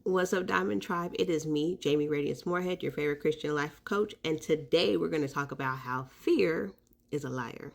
What's up, Diamond Tribe? It is me, Jamie Radiance Moorhead, your favorite Christian life coach, and today we're going to talk about how fear is a liar.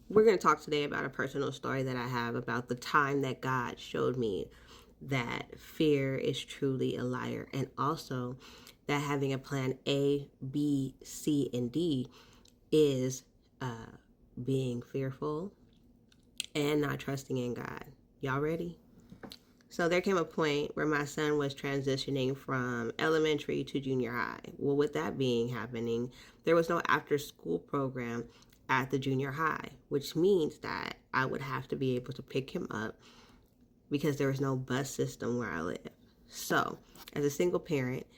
We're going to talk today about a personal story that I have about the time that God showed me that fear is truly a liar, and also that having a plan A, B, C, and D is being fearful and not trusting in God. Y'all ready? So there came a point where my son was transitioning from elementary to junior high. Well, with that being happening, there was no after school program at the junior high, which means that I would have to be able to pick him up because there was no bus system where I live. So as a single parent,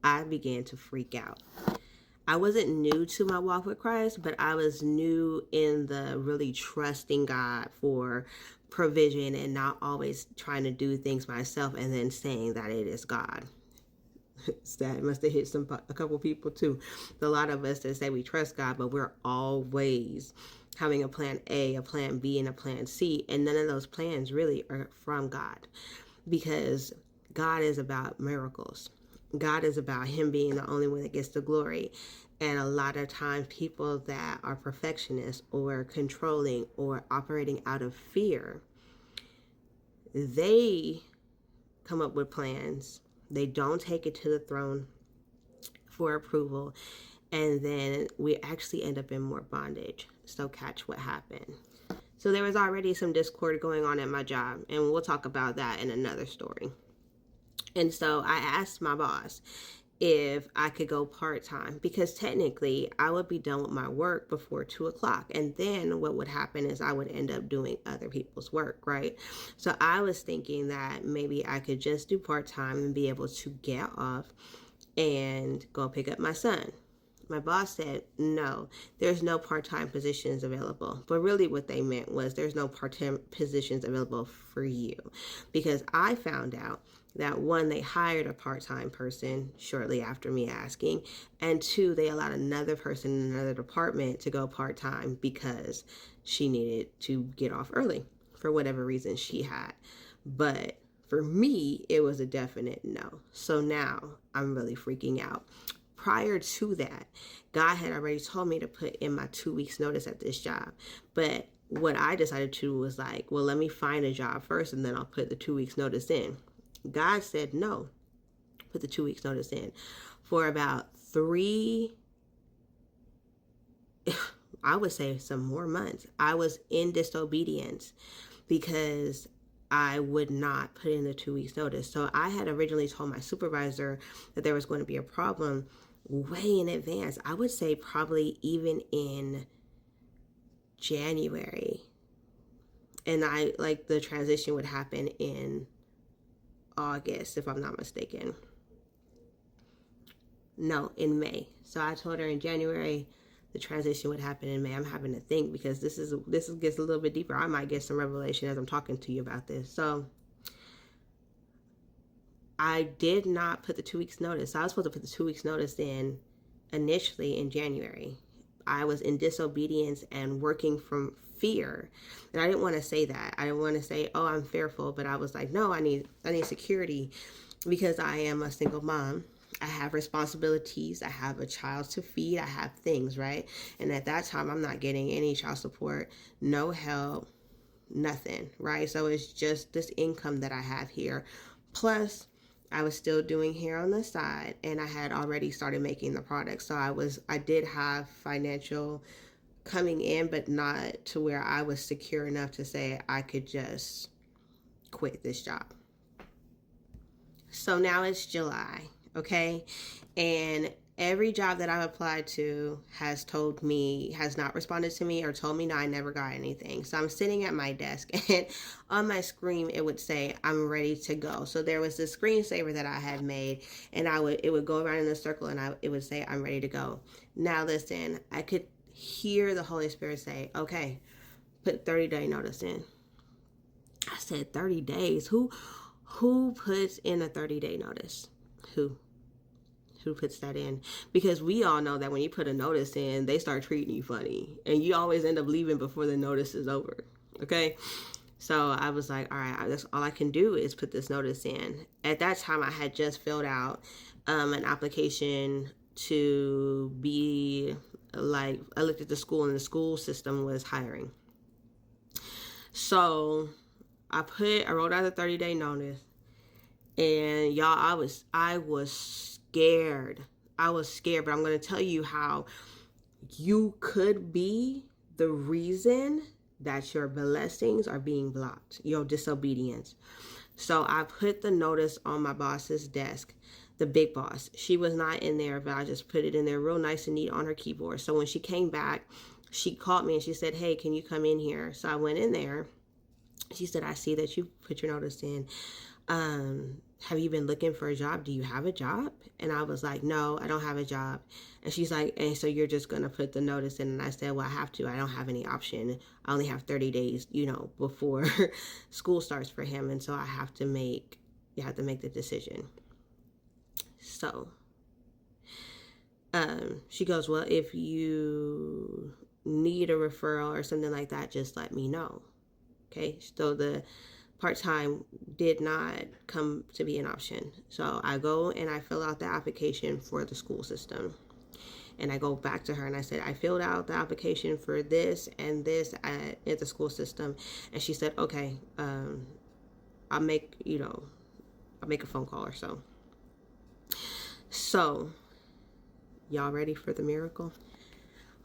I began to freak out. I wasn't new to my walk with Christ, but I was new in the really trusting God for provision and not always trying to do things myself and then saying that it is God. That must have hit a couple people too. A lot of us that say we trust God, but we're always having a plan A, a plan B, and a plan C, and none of those plans really are from God, because God is about miracles. God is about him being the only one that gets the glory. And a lot of times people that are perfectionists or controlling or operating out of fear, they come up with plans. They don't take it to the throne for approval. And then we actually end up in more bondage. So catch what happened. So there was already some discord going on at my job. And we'll talk about that in another story. And so I asked my boss if I could go part-time, because technically I would be done with my work before 2 o'clock. And then what would happen is I would end up doing other people's work, right? So I was thinking that maybe I could just do part-time and be able to get off and go pick up my son. My boss said, no, there's no part-time positions available. But really what they meant was there's no part-time positions available for you. Because I found out that, one, they hired a part-time person shortly after me asking, and two, they allowed another person in another department to go part-time because she needed to get off early for whatever reason she had. But for me, it was a definite no. So now I'm really freaking out. Prior to that, God had already told me to put in my 2 weeks notice at this job. But what I decided to do was like, well, let me find a job first and then I'll put the 2 weeks notice in. God said, no, put the 2 weeks notice in. For about I would say some more months, I was in disobedience because I would not put in the 2 weeks notice. So I had originally told my supervisor that there was going to be a problem way in advance. I would say probably even in January. And the transition would happen in August, if I'm not mistaken. No, in May. So I told her in January the transition would happen in May. I'm having to think because this gets a little bit deeper. I might get some revelation as I'm talking to you about this. So I did not put the 2 weeks notice. I was supposed to put the 2 weeks notice in initially in January. I was in disobedience and working from fear. And I didn't want to say that. I didn't want to say, oh, I'm fearful. But I was like, no, I need security because I am a single mom. I have responsibilities. I have a child to feed. I have things, right? And at that time, I'm not getting any child support, no help, nothing, right? So it's just this income that I have here. Plus, I was still doing hair on the side, and I had already started making the product. So I did have financial coming in, but not to where I was secure enough to say I could just quit this job. So now it's July, okay? And every job that I've applied to has not responded to me or told me no, I never got anything. So I'm sitting at my desk and on my screen, it would say, I'm ready to go. So there was this screensaver that I had made and it would go around in a circle and it would say, I'm ready to go. Now listen, I could hear the Holy Spirit say, okay, put 30-day notice in. I said, 30 days? Who puts in a 30-day notice? Who puts that in? Because we all know that when you put a notice in, they start treating you funny and you always end up leaving before the notice is over. Okay. So I was like, all right, that's all I can do is put this notice in. At that time, I had just filled out an application to be like, I looked at the school and the school system was hiring. So I wrote out a 30-day notice, and y'all, I was scared. I was scared, but I'm going to tell you how you could be the reason that your blessings are being blocked, your disobedience. So I put the notice on my boss's desk, the big boss. She was not in there, but I just put it in there real nice and neat on her keyboard. So when she came back, she called me and she said, hey, can you come in here? So I went in there. She said, I see that you put your notice in. Have you been looking for a job? Do you have a job? And I was like, no, I don't have a job. And she's like, and so you're just going to put the notice in? And I said, well, I have to. I don't have any option. I only have 30 days, before school starts for him. And so you have to make the decision. So she goes, well, if you need a referral or something like that, just let me know. Okay. So the part-time did not come to be an option. So I go and I fill out the application for the school system. And I go back to her and I said, I filled out the application for this and this at the school system. And she said, okay, I'll make a phone call or so. So y'all ready for the miracle?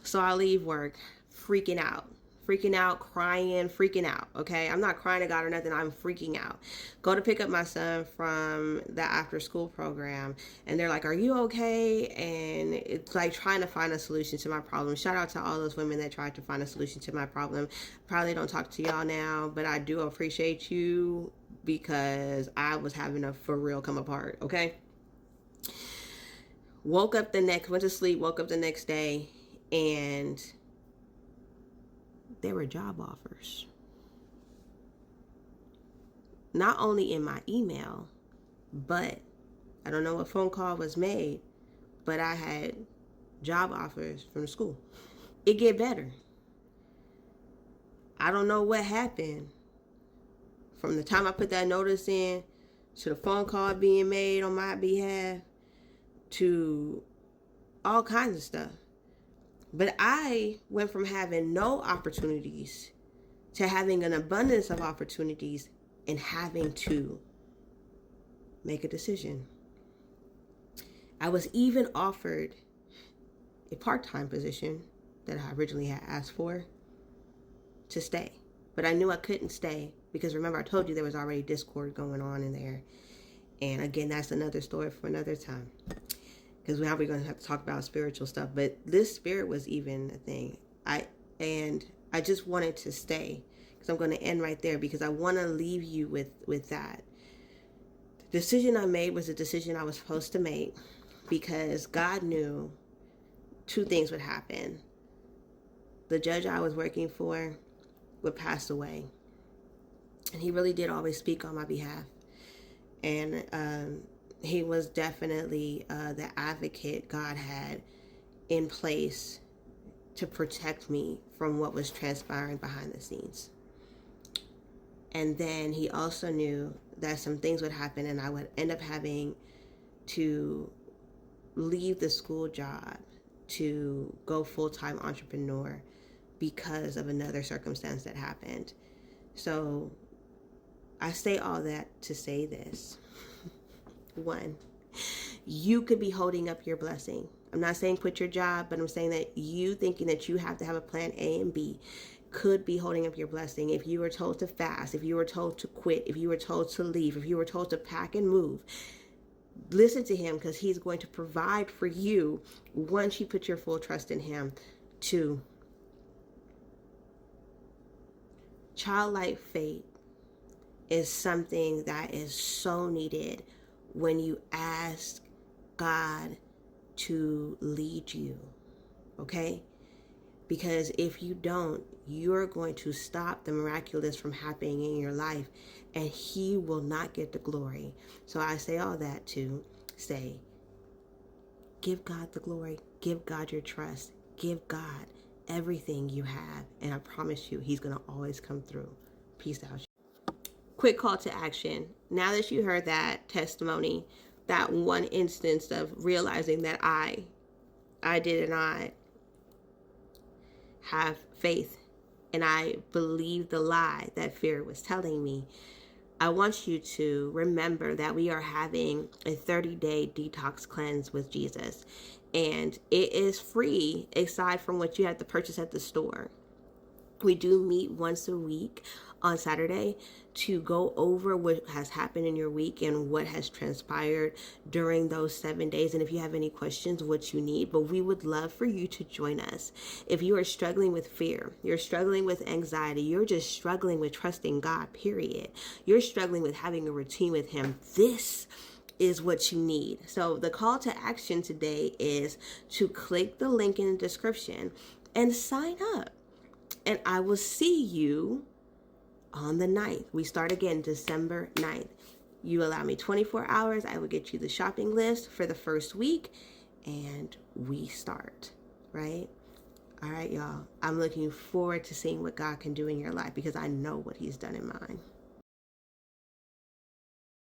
So I leave work freaking out, crying, freaking out. Okay. I'm not crying to God or nothing. I'm freaking out. Go to pick up my son from the after school program. And they're like, are you okay? And it's like trying to find a solution to my problem. Shout out to all those women that tried to find a solution to my problem. Probably don't talk to y'all now, but I do appreciate you because I was having a for real come apart. Okay. Went to sleep, woke up the next day, and there were job offers. Not only in my email, but I don't know what phone call was made, but I had job offers from the school. It get better. I don't know what happened from the time I put that notice in to the phone call being made on my behalf to all kinds of stuff. But I went from having no opportunities to having an abundance of opportunities and having to make a decision. I was even offered a part-time position that I originally had asked for to stay. But I knew I couldn't stay because remember I told you there was already discord going on in there. And again, that's another story for another time. Because now we're going to have to talk about spiritual stuff. But this spirit was even a thing. I just wanted to stay. Because I'm going to end right there. Because I want to leave you with that. The decision I made was a decision I was supposed to make. Because God knew two things would happen. The judge I was working for would pass away. And he really did always speak on my behalf. And he was definitely the advocate God had in place to protect me from what was transpiring behind the scenes. And then he also knew that some things would happen and I would end up having to leave the school job to go full-time entrepreneur because of another circumstance that happened. So I say all that to say this. One, you could be holding up your blessing. I'm not saying quit your job, but I'm saying that you thinking that you have to have a plan A and B could be holding up your blessing. If you were told to fast, if you were told to quit, if you were told to leave, if you were told to pack and move, listen to him because he's going to provide for you once you put your full trust in him. Two, childlike faith is something that is so needed when you ask God to lead you, okay? Because if you don't, you're going to stop the miraculous from happening in your life and he will not get the glory. So I say all that to say, give God the glory, give God your trust, give God everything you have, and I promise you, he's going to always come through. Peace out. quick call to action. Now that you heard that testimony, that one instance of realizing that I did not have faith and I believed the lie that fear was telling me, I want you to remember that we are having a 30-day detox cleanse with Jesus. And it is free aside from what you have to purchase at the store. We do meet once a week on Saturday to go over what has happened in your week and what has transpired during those 7 days. And if you have any questions, what you need, but we would love for you to join us. If you are struggling with fear, you're struggling with anxiety, you're just struggling with trusting God, period. You're struggling with having a routine with Him. This is what you need. So the call to action today is to click the link in the description and sign up. And I will see you on the 9th. We start again December 9th. You allow me 24 hours. I will get you the shopping list for the first week. And we start, right? All right, y'all. I'm looking forward to seeing what God can do in your life because I know what He's done in mine.